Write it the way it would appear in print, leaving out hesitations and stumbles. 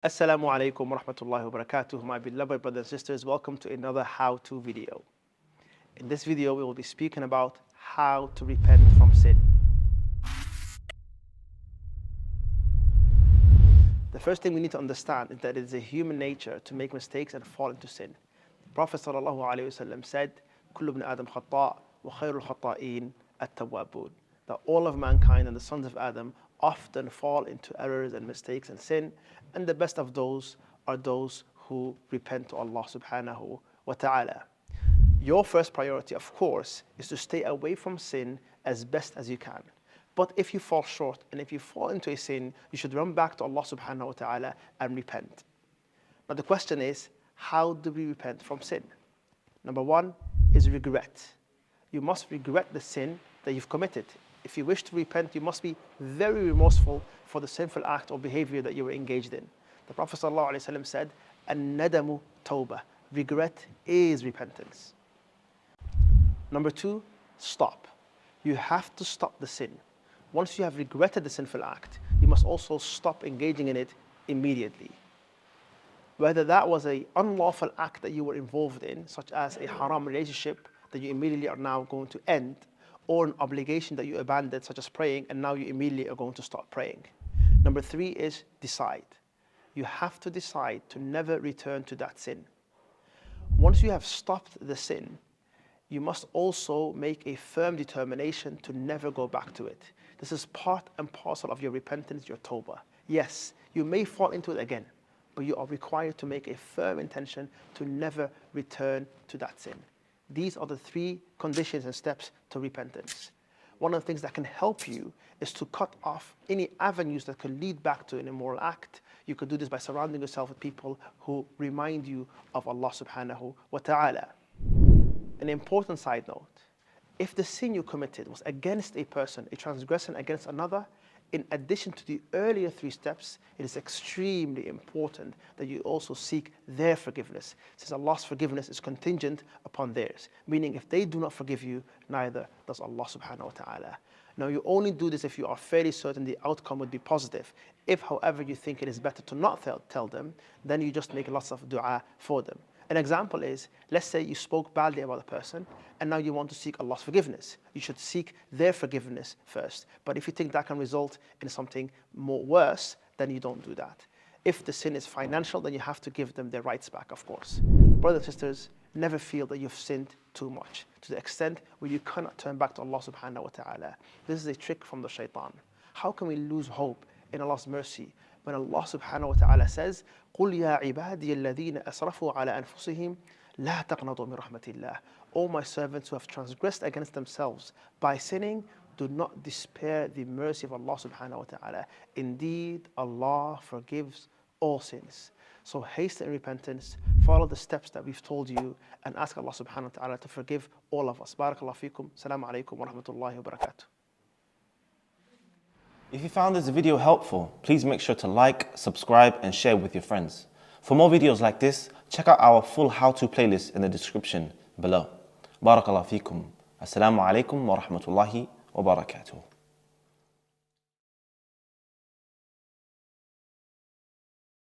Assalamu alaikum wa rahmatullahi wa barakatuh, my beloved brothers and sisters. Welcome to another how-to video. In this video, we will be speaking about how to repent from sin. The first thing we need to understand is that it is a human nature to make mistakes and fall into sin. The Prophet ﷺ said, "Kullu ibn Adam khata' wa khayrul khata'in at-tawwabun." That all of mankind and the sons of Adam often fall into errors and mistakes and sin, and the best of those are those who repent to Allah subhanahu wa ta'ala. Your first priority, of course, is to stay away from sin as best as you can. But if you fall short and if you fall into a sin, you should run back to Allah subhanahu wa ta'ala and repent. Now the question is, how do we repent from sin? Number one is regret. You must regret the sin that you've committed. If you wish to repent, you must be very remorseful for the sinful act or behavior that you were engaged in. The Prophet ﷺ said, "An-nadamu tawbah." Regret is repentance. Number two, stop. You have to stop the sin. Once you have regretted the sinful act, you must also stop engaging in it immediately. Whether that was an unlawful act that you were involved in, such as a haram relationship that you immediately are now going to end, or an obligation that you abandoned, such as praying, and now you immediately are going to start praying. Number three is decide. You have to decide to never return to that sin. Once you have stopped the sin, you must also make a firm determination to never go back to it. This is part and parcel of your repentance, your tawbah. Yes, you may fall into it again, but you are required to make a firm intention to never return to that sin. These are the three conditions and steps to repentance. One of the things that can help you is to cut off any avenues that could lead back to an immoral act. You could do this by surrounding yourself with people who remind you of Allah subhanahu wa ta'ala. An important side note, if the sin you committed was against a person, a transgression against another, in addition to the earlier three steps, it is extremely important that you also seek their forgiveness, since Allah's forgiveness is contingent upon theirs. Meaning, if they do not forgive you, neither does Allah subhanahu wa ta'ala. Now, you only do this if you are fairly certain the outcome would be positive. If, however, you think it is better to not tell them, then you just make lots of dua for them. An example is, let's say you spoke badly about a person and now you want to seek Allah's forgiveness. You should seek their forgiveness first. But if you think that can result in something more worse, then you don't do that. If the sin is financial, then you have to give them their rights back, of course. Brothers and sisters, never feel that you've sinned too much, to the extent where you cannot turn back to Allah subhanahu wa ta'ala. This is a trick from the shaitan. How can we lose hope in Allah's mercy when Allah subhanahu wa ta'ala says, قُلْ يَا عِبَادِيَ الَّذِينَ أَسْرَفُوا عَلَى أَنفُسِهِمْ لَا تَقْنَطُوا مِنْ رَحْمَةِ اللَّهِ. O my servants who have transgressed against themselves by sinning, do not despair the mercy of Allah subhanahu wa ta'ala. Indeed, Allah forgives all sins. So hasten in repentance, follow the steps that we've told you, and ask Allah subhanahu wa ta'ala to forgive all of us. Barakallahu feekum. Assalamu alaikum wa rahmatullahi wa barakatuh. If you found this video helpful, please make sure to like, subscribe and share with your friends. For more videos like this, check out our full how-to playlist in the description below. Barakallahu feekum. Assalamu alaikum wa rahmatullahi wa barakatuh.